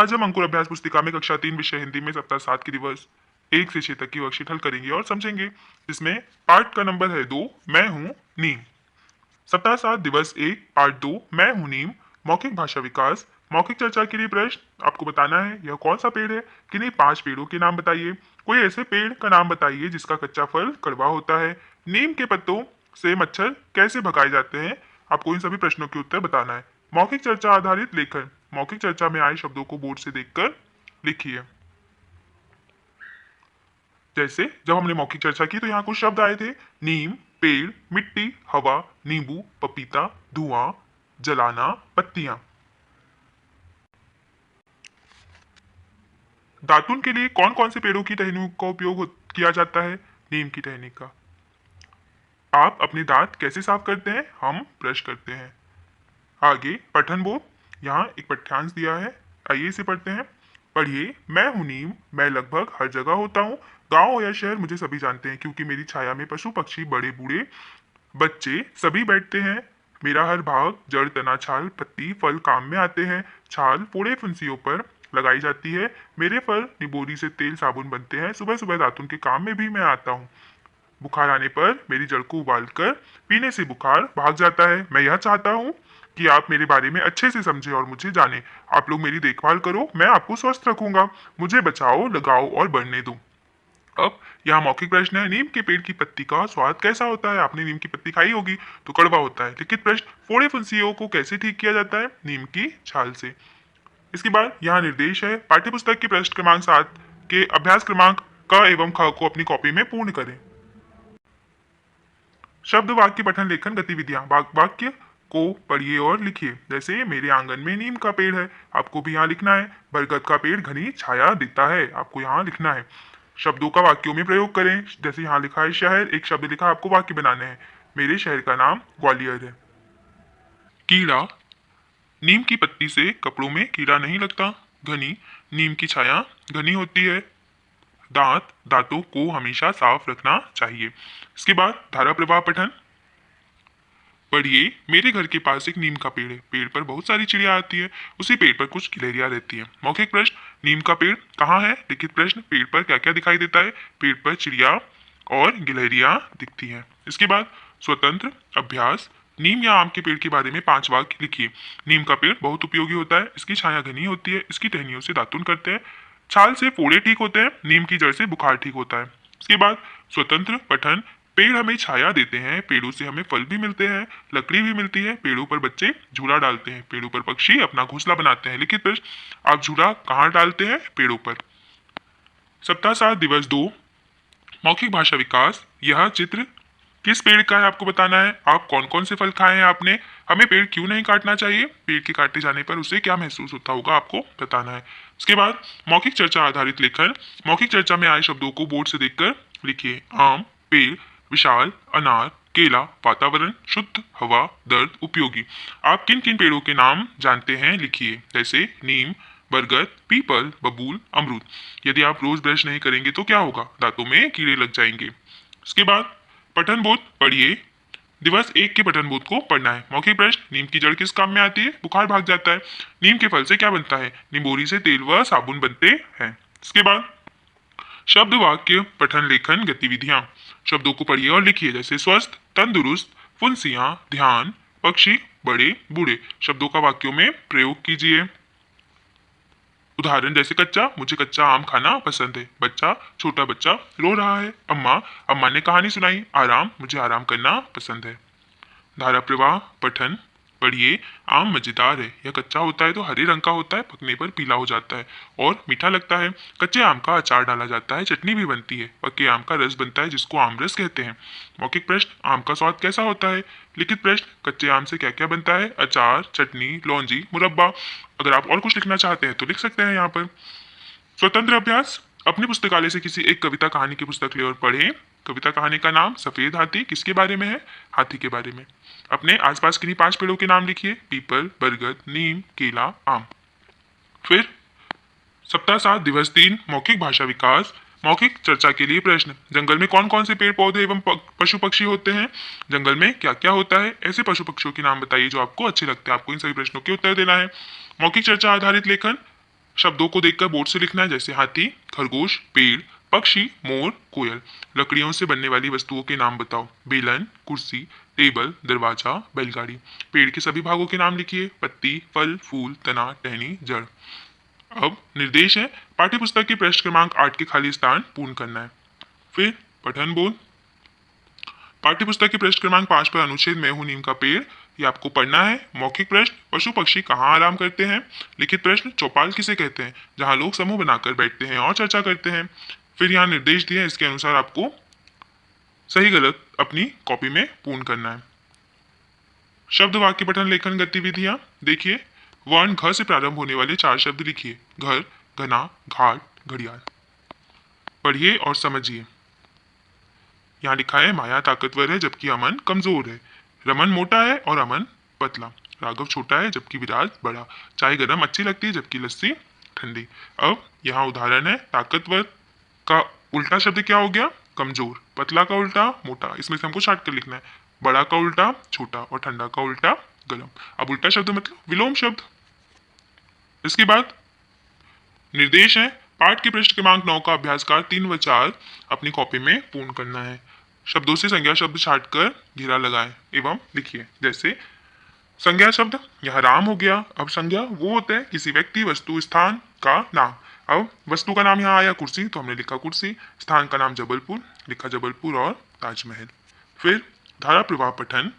आज हम अंकुर अभ्यास पुस्तिका में कक्षा 3 विषय हिंदी में सप्ताह 7 की दिवस 1 से 6 तक की वर्कशीट हल करेंगे और समझेंगे। इसमें पाठ का नंबर है 2, मैं हूँ नीम। सप्ताह 7 दिवस 1 पार्ट 2, मैं हूँ नीम। मौखिक भाषा विकास। मौखिक चर्चा के लिए प्रश्न आपको बताना है यह कौन सा पेड़ है, किन्हीं 5 पेड़ों के नाम बताइए। कोई ऐसे पेड़ का नाम बताइए जिसका कच्चा फल कड़वा होता है। नीम के पत्तों से मच्छर कैसे भगाए जाते हैं। आपको इन सभी प्रश्नों के उत्तर बताना है। मौखिक चर्चा आधारित लेखन। मौखिक चर्चा में आए शब्दों को बोर्ड से देखकर लिखिए। जैसे जब हमने मौखिक चर्चा की तो यहाँ कुछ शब्द आए थे। नीम, पेड़, मिट्टी, हवा, नींबू, पपीता, धुआं, जलाना, पत्तियां। दातुन के लिए कौन कौन से पेड़ों की टहनियों का उपयोग किया जाता है। नीम की टहनी का। आप अपने दांत कैसे साफ करते हैं। हम ब्रश करते हैं। आगे पठन बोर्ड। यहाँ एक पाठ्यांश दिया है, आइए इसे पढ़ते हैं। पढ़िए, मैं हूँ नीम, मैं लगभग हर जगह होता हूँ। गांव हो या शहर मुझे सभी जानते हैं क्योंकि मेरी छाया में पशु पक्षी बड़े बूढ़े बच्चे सभी बैठते हैं। मेरा हर भाग जड़ तना छाल पत्ती फल काम में आते हैं। छाल फोड़े फुंसियों पर लगाई जाती है। मेरे फल निबोरी से तेल साबुन बनते हैं। सुबह सुबह दातुन के काम में भी मैं आता हूँ। बुखार आने पर मेरी जड़ को उबालकर पीने से बुखार भाग जाता है। मैं यह चाहता हूँ कि आप मेरे बारे में अच्छे से समझें और मुझे जानें। आप लोग मेरी देखभाल करो, मैं आपको स्वस्थ रखूंगा। मुझे बचाओ, लगाओ और बढ़ने दो। अब यहाँ मौखिक प्रश्न है, नीम के पेड़ की पत्ती का स्वाद कैसा होता है। आपने नीम की पत्ती खाई होगी तो कड़वा होता है। लिखित प्रश्न, फोड़े फुंसियों को कैसे ठीक किया जाता है। नीम की छाल से। इसके बाद यहाँ निर्देश है, पाठ्यपुस्तक के पृष्ठ क्रमांक 7 के अभ्यास क्रमांक क एवं ख को अपनी कॉपी में पूर्ण करें। शब्द वाक्य पठन लेखन गतिविधियां। वाक्य को पढ़िए और लिखिए। जैसे मेरे आंगन में नीम का पेड़ है, आपको भी यहाँ लिखना है। बरगद का पेड़ घनी छाया देता है, आपको यहाँ लिखना है। शब्दों का वाक्यों में प्रयोग करें। जैसे यहाँ लिखा है शहर, एक शब्द लिखा, आपको वाक्य बनाने हैं। मेरे शहर का नाम ग्वालियर है। कीड़ा, नीम की पत्ती से कपड़ों में कीड़ा नहीं लगता। घनी, नीम की छाया घनी होती है। दांत, दांतों को हमेशा साफ रखना चाहिए। इसके बाद धारा प्रवाह पठन। पढ़िए, मेरे घर के पास एक नीम का पेड़ है। पेड़ पर बहुत सारी चिड़िया आती है। उसी पेड़ पर कुछ गिलहरियां रहती हैं। मौखिक प्रश्न, नीम का पेड़ कहाँ है। लिखित प्रश्न, पेड़ पर क्या क्या दिखाई देता है। पेड़ पर चिड़िया और गिलहरियां दिखती हैं। इसके बाद स्वतंत्र अभ्यास। नीम या आम के पेड़ के बारे में 5 वाक्य लिखिए। नीम का पेड़ बहुत उपयोगी होता है। इसकी छाया घनी होती है। इसकी टहनियों से दातुन करते हैं। छाल से फोड़े ठीक होते हैं। नीम की जड़ से बुखार ठीक होता है। इसके बाद स्वतंत्र पठन। पेड़ हमें छाया देते हैं। पेड़ों से हमें फल भी मिलते हैं, लकड़ी भी मिलती है। पेड़ों पर बच्चे झूला डालते हैं। पेड़ों पर पक्षी अपना घोंसला बनाते हैं। लिखित प्रश्न, आप झूला कहाँ डालते हैं। पेड़ों पर। सप्ताह 7 दिवस 2 मौखिक भाषा विकास। यह चित्र किस पेड़ का है आपको बताना है। आप कौन कौन से फल खाए हैं आपने। हमें पेड़ क्यों नहीं काटना चाहिए। पेड़ के काटे जाने पर उसे क्या महसूस होता होगा आपको बताना है। इसके बाद मौखिक चर्चा आधारित लेखन। मौखिक चर्चा में आए शब्दों को बोर्ड से देखकर लिखिए। आम, पेड़, विशाल, अनार, केला, वातावरण, शुद्ध हवा, दर्द, उपयोगी। आप किन किन पेड़ों के नाम जानते हैं लिखिए। जैसे नीम, बरगद, पीपल, बबूल, अमरूद। यदि आप रोज ब्रश नहीं करेंगे तो क्या होगा, दांतों में कीड़े लग जाएंगे। इसके बाद पठन बोध पढ़िए। दिवस 1 के पठन बोध को पढ़ना है। मौखिक प्रश्न, नीम की जड़ किस काम में आती है। बुखार भाग जाता है। नीम के फल से क्या बनता है। निबोरी से तेल व साबुन बनते हैं। इसके बाद शब्द वाक्य पठन लेखन गतिविधियां। शब्दों को पढ़िए और लिखिए। जैसे स्वस्थ, तंदुरुस्त, फुंसियां, ध्यान, पक्षी, बड़े बूढ़े। शब्दों का वाक्यों में प्रयोग कीजिए। उदाहरण जैसे कच्चा, मुझे कच्चा आम खाना पसंद है। बच्चा, छोटा बच्चा रो रहा है। अम्मा, अम्मा ने कहानी सुनाई। आराम, मुझे आराम करना पसंद है। धारा प्रवाह पठन। पढ़िए, आम मजेदार है। यह कच्चा होता है तो हरे रंग का होता है, पकने पर पीला हो जाता है और मीठा लगता है। कच्चे आम का अचार डाला जाता है, चटनी भी बनती है। पके आम का रस बनता है जिसको आम रस कहते हैं। मौखिक प्रश्न, आम का स्वाद कैसा होता है। लिखित प्रश्न, कच्चे आम से क्या क्या बनता है। अचार, चटनी, लौंजी, मुरब्बा। अगर आप और कुछ लिखना चाहते हैं तो लिख सकते हैं यहाँ पर। स्वतंत्र अभ्यास। अपने पुस्तकालय से किसी एक कविता कहानी की पुस्तक ले और पढ़ें। कविता कहानी का नाम सफेद हाथी किसके बारे में है। हाथी के बारे में। अपने आसपास किन्हीं 5 पेड़ों के नाम लिखिए। पीपल, बरगद, नीम, केला, आम। फिर सप्ताह 7 दिवस 3 मौखिक भाषा विकास। मौखिक चर्चा के लिए प्रश्न। जंगल में कौन कौन से पेड़ पौधे एवं पशु पक्षी होते हैं। जंगल में क्या क्या होता है। ऐसे पशु पक्षियों के नाम बताइए जो आपको अच्छे लगते हैं। आपको इन सभी प्रश्नों के उत्तर देना है। मौखिक चर्चा आधारित लेखन। शब्दों को देखकर बोर्ड से लिखना है, जैसे हाथी, खरगोश, पेड़, पक्षी, मोर, कोयल। लकड़ियों से बनने वाली वस्तुओं के नाम बताओ। बेलन, कुर्सी, टेबल, दरवाजा, बैलगाड़ी। पेड़ के सभी भागों के नाम लिखिए। पत्ती, फल, फूल, तना, टहनी, जड़। अब निर्देश है, पाठ्य पुस्तक के पृष्ठ क्रमांक 8 के खाली स्थान पूर्ण करना है। फिर पठन बोल। पाठ्य पुस्तक के पृष्ठ क्रमांक 5 पर अनुच्छेद मैं हूं नीम का पेड़, ये आपको पढ़ना है। मौखिक प्रश्न, पशु पक्षी कहाँ आराम करते हैं। लिखित प्रश्न, चौपाल किसे कहते हैं, जहाँ लोग समूह बनाकर बैठते हैं और चर्चा करते हैं। फिर यहाँ निर्देश दिए हैं, इसके अनुसार आपको सही गलत अपनी कॉपी में पूर्ण करना है। शब्द वाक्य पठन लेखन गतिविधियां देखिए। वर्ण घ से प्रारंभ होने वाले 4 शब्द लिखिए। घर, घना, घाट, घड़ियाल। पढ़िए और समझिए। यहाँ लिखा है, माया ताकतवर है जबकि अमन कमजोर है। रमन मोटा है और अमन पतला। राघव छोटा है जबकि विराज बड़ा। चाय गर्म अच्छी लगती है जबकि लस्सी ठंडी। अब यहाँ उदाहरण है, ताकतवर का उल्टा शब्द क्या हो गया, कमजोर। पतला का उल्टा मोटा, इसमें से हमको छाट कर लिखना है। बड़ा का उल्टा छोटा और ठंडा का उल्टा गर्म। अब उल्टा शब्द मतलब विलोम शब्द। इसके बाद निर्देश है, पाठ के पृष्ठ क्रमांक 9 का अभ्यासकार 3 व 4 अपनी कॉपी में पूर्ण करना है। शब्दों से संज्ञा शब्द छाटकर घेरा लगाएं एवं लिखिए। जैसे संज्ञा शब्द, यहाँ राम हो गया। अब संज्ञा वो होता है किसी व्यक्ति, वस्तु, स्थान का नाम। अब वस्तु का नाम यहाँ आया कुर्सी, तो हमने लिखा कुर्सी। स्थान का नाम जबलपुर, लिखा जबलपुर और ताजमहल। फिर धारा प्रवाह पठन।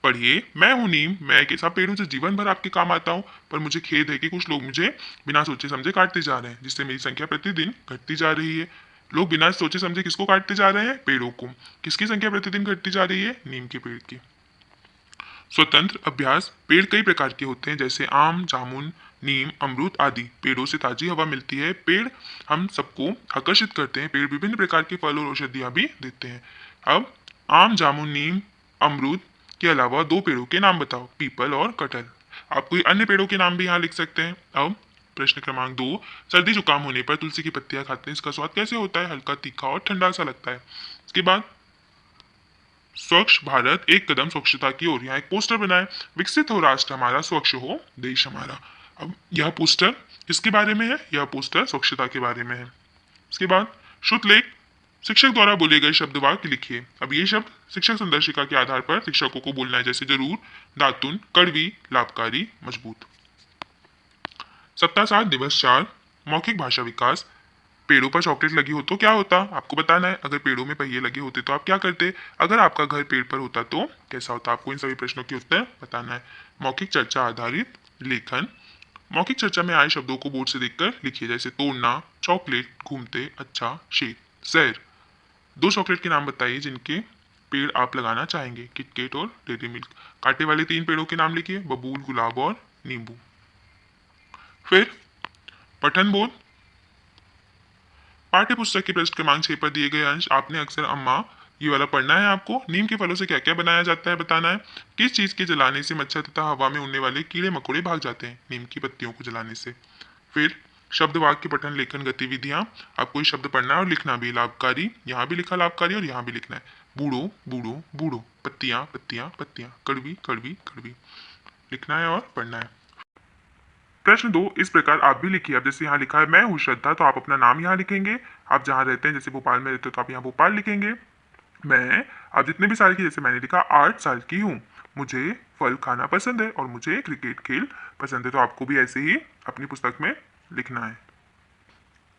पढ़िए, मैं हूं नीम, मैं एक ऐसा पेड़ हूं जो जीवन भर आपके काम आता हूं, पर मुझे खेद है कि कुछ लोग मुझे बिना सोचे समझे काटते जा रहे हैं, जिससे मेरी संख्या प्रतिदिन घटती जा रही है। लोग बिना सोचे समझे किसको काटते जा रहे हैं, पेड़ों को। किसकी संख्या प्रतिदिन घटती जा रही है, नीम के पेड़ की। स्वतंत्र अभ्यास। पेड़ कई प्रकार के होते हैं, जैसे आम, जामुन, नीम, अमरूद आदि। पेड़ों से ताजी हवा मिलती है। पेड़ हम सबको आकर्षित करते हैं। पेड़ विभिन्न प्रकार के फल और औषधियां भी देते हैं। अब आम, जामुन, नीम, अमरूद के अलावा 2 पेड़ों के नाम बताओ, पीपल और कटहल। आप कोई अन्य पेड़ों के नाम भी यहाँ लिख सकते हैं। अब प्रश्न क्रमांक 2, सर्दी जुकाम होने पर तुलसी की पत्तियां खाते हैं, इसका स्वाद कैसे होता है, हल्का तीखा और ठंडा सा लगता है। इसके बाद स्वच्छ भारत, एक कदम स्वच्छता की ओर। यहाँ एक पोस्टर बनाए, विकसित हो राष्ट्र हमारा, स्वच्छ हो देश हमारा। अब यह पोस्टर किसके बारे में है, यह पोस्टर स्वच्छता के बारे में है। इसके बाद शुद्ध लेख, शिक्षक द्वारा बोले गए शब्द वाक्य लिखिए। अब ये शब्द शिक्षक संदर्शिका के आधार पर शिक्षकों को बोलना है, जैसे जरूर, दातुन, कड़वी, लाभकारी, मजबूत। सप्ताह 7 दिवस 4, मौखिक भाषा विकास। पेड़ों पर चॉकलेट लगी हो तो क्या होता, आपको बताना है। अगर पेड़ों में पहिए लगे होते तो आप क्या करते। अगर आपका घर पेड़ पर होता तो कैसा होता, आपको इन सभी प्रश्नों के उत्तर बताना है। मौखिक चर्चा आधारित लेखन। मौखिक चर्चा में आए शब्दों को बोर्ड से देखकर लिखिए, जैसे तोड़ना, चॉकलेट, घूमते, अच्छा, शेर, सैर। 2 चॉकलेट के नाम बताइए जिनके पेड़ आप लगाना चाहेंगे, किटकेट और डेयरी मिल्क। कांटे वाले 3 पेड़ों के नाम लिखिए, बबूल, गुलाब और नींबू। फिर पठन बोध। पाठ्य पुस्तक के पृष्ठ क्रमांक 6 पर दिए गए अंश आपने अक्सर अम्मा ये वाला पढ़ना है आपको। नीम के फलों से क्या क्या बनाया जाता है बताना है। किस चीज के जलाने से मच्छर तथा हवा में उड़ने वाले कीड़े मकोड़े भाग जाते हैं, नीम की पत्तियों को जलाने से। फिर शब्द वाक्य पठन लेखन गतिविधियां, आपको ये शब्द पढ़ना है और लिखना भी। लाभकारी, यहाँ भी लिखा लाभकारी और यहाँ भी लिखना है। बूढ़ो, बूढ़ो, बूढ़ो। पत्तियां, पत्तियां, पत्तियां। कड़वी, कड़वी, कड़वी। लिखना है और पढ़ना है। प्रश्न 2 इस प्रकार आप भी लिखिए। अब जैसे यहाँ लिखा है, मैं हूँ श्रद्धा, तो आप अपना नाम यहाँ लिखेंगे। आप जहाँ रहते हैं, जैसे भोपाल में रहते हो तो आप यहाँ भोपाल लिखेंगे। मैं, आप जितने भी साल की, जैसे मैंने लिखा 8 साल की हूँ। मुझे फल खाना पसंद है और मुझे क्रिकेट खेल पसंद है, तो आपको भी ऐसे ही अपनी पुस्तक में लिखना है।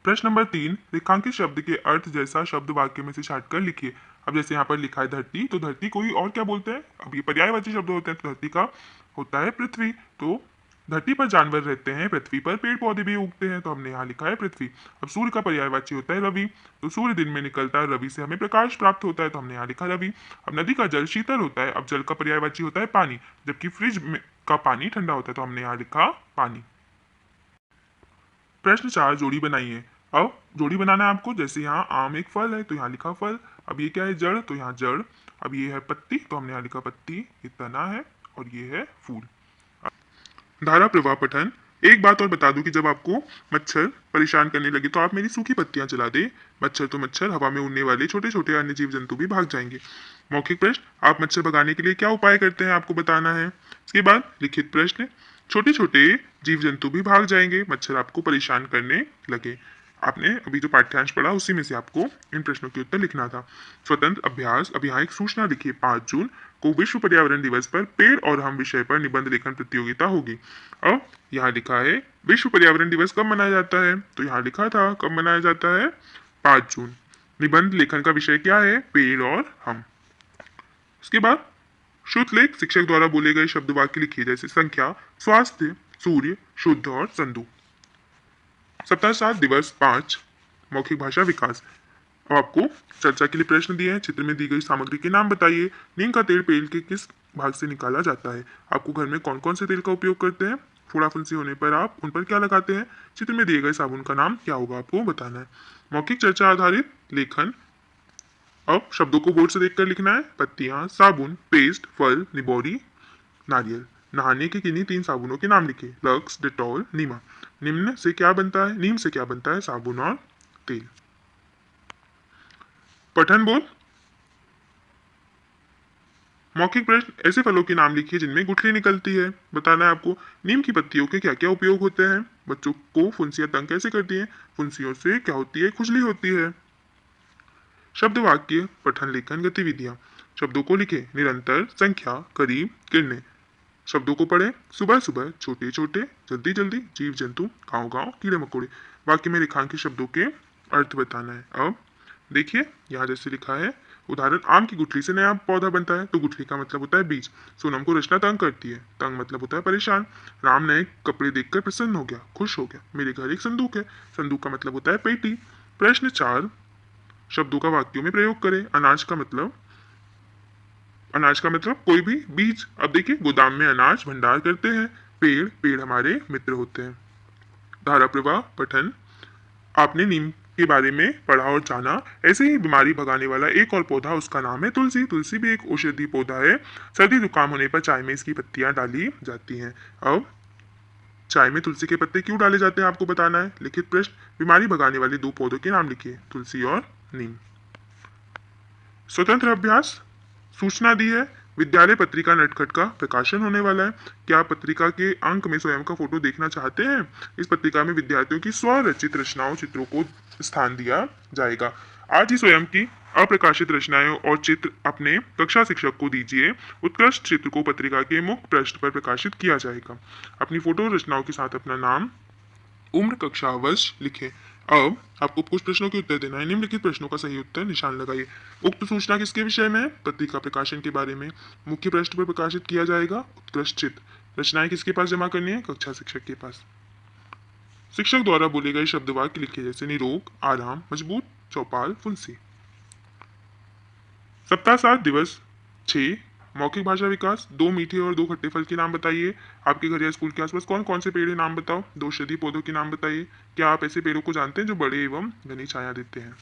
प्रश्न नंबर 3, रेखांकित शब्द के अर्थ जैसा शब्द वाक्य में से छांटकर लिखिए। अब जैसे यहाँ पर लिखा है धरती, तो धरती कोई और क्या बोलते हैं, अब ये पर्यायवाची शब्द होते हैं, तो धरती का होता है पृथ्वी। तो धरती पर जानवर रहते हैं, पृथ्वी पर पेड़ पौधे भी उगते हैं, तो हमने यहाँ लिखा है पृथ्वी। अब सूर्य का पर्यायवाची होता है रवि, तो सूर्य दिन में निकलता है, रवि से हमें प्रकाश प्राप्त होता है, तो हमने यहाँ लिखा रवि। अब नदी का जल शीतल होता है, अब जल का पर्यायवाची होता है पानी, जबकि फ्रिज में का पानी ठंडा होता है, तो हमने यहाँ लिखा पानी। प्रश्न 4, जोड़ी बनाइए। अब जोड़ी बनाना है आपको, जैसे यहाँ आम एक फल है, तो यहाँ लिखा फल। अब ये क्या है, जड़, तो यहाँ जड़। अब ये है पत्ती, तो हमने यहाँ लिखा पत्ती। ये तना है और ये है फूल। धारा प्रवाह पठन। एक बात और बता दूं कि जब आपको मच्छर परेशान करने लगे तो आप मेरी सूखी पत्तियां जला दे। मच्छर तो मच्छर, हवा में उड़ने वाले छोटे छोटे अन्य जीव जंतु भी भाग जाएंगे। मौखिक प्रश्न, आप मच्छर भगाने के लिए क्या उपाय करते हैं, आपको बताना है। इसके बाद लिखित प्रश्न, छोटे छोटे जीव जंतु भी भाग जाएंगे, मच्छर आपको परेशान करने लगे। आपने अभी जो पाठ्यांश पढ़ा उसी में से आपको इन प्रश्नों के उत्तर लिखना था। स्वतंत्र अभ्यास, अब यहाँ एक सूचना लिखिए। 5 जून को विश्व पर्यावरण दिवस पर पेड़ और हम विषय पर निबंध लेखन प्रतियोगिता होगी। अब यहाँ लिखा है विश्व पर्यावरण दिवस कब मनाया जाता है, तो यहाँ लिखा था कब मनाया जाता है, 5 जून। निबंध लेखन का विषय क्या है, पेड़ और हम। उसके बाद श्रुतलेख, शिक्षक द्वारा बोले गए शब्द वाक्य लिखिए, जैसे संख्या, स्वास्थ्य, सूर्य, शुद्ध और संधु। सप्ताह 7 दिवस 5, मौखिक भाषा विकास। अब आपको चर्चा के लिए प्रश्न दिए हैं। चित्र में दी गई सामग्री के नाम बताइए। नीम का तेल पेड़ के किस भाग से निकाला जाता है? आपको घर में कौन कौन से तेल का उपयोग करते हैं? फोड़ा फुंसी होने पर आप उन पर क्या लगाते हैं? चित्र में दिए गए साबुन का नाम क्या होगा, आपको बताना है। मौखिक चर्चा आधारित लेखन। अब शब्दों को बोर्ड से देखकर लिखना है। पत्तियां, साबुन, पेस्ट, फल, निबोरी, नारियल। नहाने के किन्हीं 3 साबुनों के नाम लिखे, लक्स, डेटॉल, नीमा। निम्न से क्या बनता है, नीम से क्या बनता है, साबुन और तेल। पठन बोल। मौखिक प्रश्न, ऐसे फलों के नाम लिखिए जिनमें गुठली निकलती है। बताना है आपको नीम की पत्तियों के क्या क्या उपयोग होते हैं। बच्चों को फुंसियां तंग कैसे करती हैं, फुंसियों से क्या होती है, खुजली होती है। शब्द वाक्य, पठन लेखन गतिविधियां। शब्दों को लिखे, निरंतर, संख्या, करीब, किरणें। शब्दों को पढ़े, सुबह सुबह, छोटे छोटे, जल्दी जल्दी, जीव जंतु, गांव गांव, कीड़े मकोड़े। वाक्य में रेखांकित शब्दों के अर्थ बताना है। अब देखिए यहाँ जैसे लिखा है, उदाहरण, आम की गुठली से नया पौधा बनता है, तो गुठली का मतलब होता है बीज। सोनम को रचना तंग करती है, तंग मतलब होता है परेशान। राम नए कपड़े देखकर प्रसन्न हो गया, खुश हो गया। मेरे घर एक संदूक है, संदूक का मतलब होता है पेटी। प्रश्न 4, शब्दों का वाक्यों में प्रयोग करें। अनाज का मतलब कोई भी बीज। अब देखिए, गोदाम में अनाज भंडार करते हैं। पेड़, पेड़ हमारे मित्र होते हैं। धारा प्रवाह, पठन। आपने नीम के बारे में पढ़ा और जाना। ऐसे ही बीमारी भगाने वाला एक और पौधा, उसका नाम है तुलसी। तुलसी भी एक औषधि पौधा है। सर्दी जुकाम होने पर चाय में इसकी पत्तियां डाली जाती हैं। अब चाय में तुलसी के पत्ते क्यों डाले जाते हैं, आपको बताना है। लिखित प्रश्न, बीमारी भगाने वाले 2 पौधों के नाम लिखिए, तुलसी और नीम। स्वतंत्र अभ्यास, सूचना दी है, विद्यालय पत्रिका नटखट का प्रकाशन होने वाला है। क्या आप पत्रिका के अंक में स्वयं का फोटो देखना चाहते हैं? इस पत्रिका में विद्यार्थियों की स्वरचित रचनाओं, चित्रों को स्थान दिया जाएगा। आज ही स्वयं की अप्रकाशित रचनाएं और चित्र अपने कक्षा शिक्षक को दीजिए। उत्कृष्ट चित्र को पत्रिका के मुख्य पृष्ठ पर प्रकाशित किया जाएगा। अपनी फोटो रचनाओं के साथ अपना नाम, उम्र, कक्षा, वर्ष लिखें। अब आपको कुछ प्रश्नों के उत्तर देना है। निम्नलिखित प्रश्नों का सही उत्तर निशान लगाइए। उक्त सूचना किसके विषय में है? पत्रिका प्रकाशन के बारे में। मुख्य पृष्ठ पर प्रकाशित किया जाएगा। उत्कृष्ट चित्र। रचनाएं किसके पास जमा करनी है? कक्षा शिक्षक के पास। शिक्षक द्वारा बोले गए शब्द वाक्य लिखे, जैसे निरोग, आराम, मजबूत, चौपाल, फुंसी। सप्ताह 7 दिवस 6, मौखिक भाषा विकास। 2 मीठे और 2 खट्टे फल के नाम बताइए। आपके घर या स्कूल के आसपास कौन कौन से पेड़ हैं, नाम बताओ। 2 औषधीय पौधों के नाम बताइए। क्या आप ऐसे पेड़ों को जानते हैं जो बड़े एवं घनी छाया देते हैं?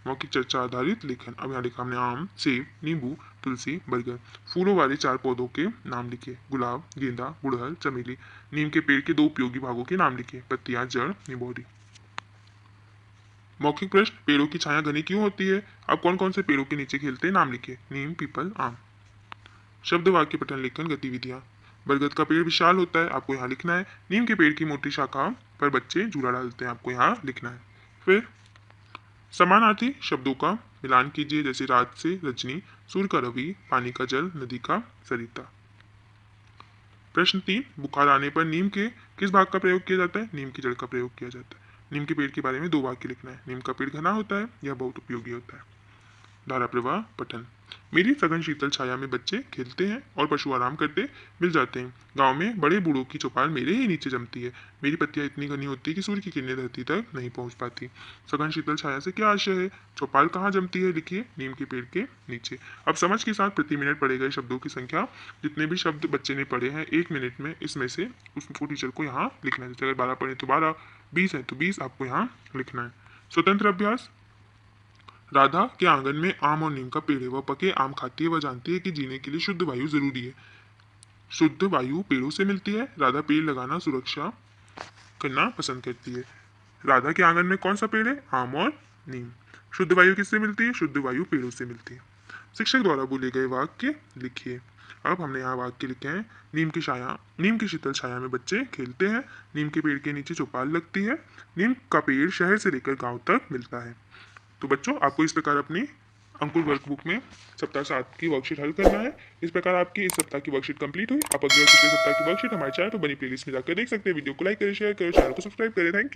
मौखिक चर्चा आधारित लेखन। अब यहाँ लिखा हमने आम, सेब, नींबू, तुलसी, बरगद। फूलों वाले 4 पौधों के नाम लिखे, गुलाब, गेंदा, गुड़हल, चमेली। नीम के पेड़ के 2 उपयोगी भागों के नाम लिखे, पत्तियां, जड़, निबोरी। मौखिक प्रश्न, पेड़ों की छाया घनी क्यों होती है? आप कौन कौन से पेड़ों के नीचे खेलते हैं, नाम लिखिए, नीम, पीपल, आम। शब्द वाक्य पठन लेखन गतिविधियां। बरगद का पेड़ विशाल होता है, आपको यहाँ लिखना है। नीम के पेड़ की मोटी शाखा पर बच्चे झूला डालते हैं, आपको यहाँ लिखना है। फिर समानार्थी शब्दों का मिलान कीजिए, जैसे रात से रजनी, सूर्य का रवि, पानी का जल, नदी का सरिता। प्रश्न 3, बुखार आने पर नीम के किस भाग का प्रयोग किया जाता है? नीम की जड़ का प्रयोग किया जाता है। नीम के पेड़ के बारे में 2 वाक्य लिखना है। नीम का पेड़ घना होता है, यह बहुत उपयोगी होता है। धारा प्रवाह, पठन। मेरी सघन शीतल छाया में बच्चे खेलते हैं और पशु आराम करते मिल जाते हैं। गांव में बड़े बूढ़ों की चौपाल मेरे ही नीचे जमती है। मेरी पत्तियां इतनी घनी होती है कि सूर्य की किरणें धरती तक नहीं पहुंच पाती। सघन शीतल छाया से क्या आशय है? चौपाल कहाँ जमती है? लिखिए, नीम के पेड़ के नीचे। अब समझ के साथ प्रति मिनट पढ़े गए शब्दों की संख्या, जितने भी शब्द बच्चे ने पढ़े हैं 1 मिनट में, इसमें से उसको टीचर को यहाँ लिखना है। जैसे अगर 12 पढ़े तो 12, 20 है तो 20 आपको यहाँ लिखना है। स्वतंत्र अभ्यास। राधा के आंगन में आम और नीम का पेड़ है। वह पके आम खाती है। वह जानती है कि जीने के लिए शुद्ध वायु जरूरी है। शुद्ध वायु पेड़ों से मिलती है। राधा पेड़ लगाना, सुरक्षा करना पसंद करती है। राधा के आंगन में कौन सा पेड़ है? आम और नीम। शुद्ध वायु किससे मिलती है? शुद्ध वायु पेड़ों से मिलती है। शिक्षक द्वारा बोले गए वाक्य लिखिए। अब हमने यहाँ वाक्य लिखे हैं, नीम की शीतल छाया में बच्चे खेलते हैं, नीम के पेड़ के नीचे चौपाल लगती है, नीम का पेड़ शहर से लेकर गांव तक मिलता है। तो बच्चों, आपको इस प्रकार अपनी अंकुर वर्कबुक में सप्ताह 7 की वर्कशीट हल करना है। इस प्रकार आपकी इस सप्ताह की वर्कशीट कंप्लीट हुई। आप अगले और पिछले सप्ताह की वर्कशीट हमारे चैनल पर बनी प्लेलिस्ट में जाकर देख सकते हैं। वीडियो को लाइक करें, शेयर करें, चैनल को सब्सक्राइब करें। Thank you.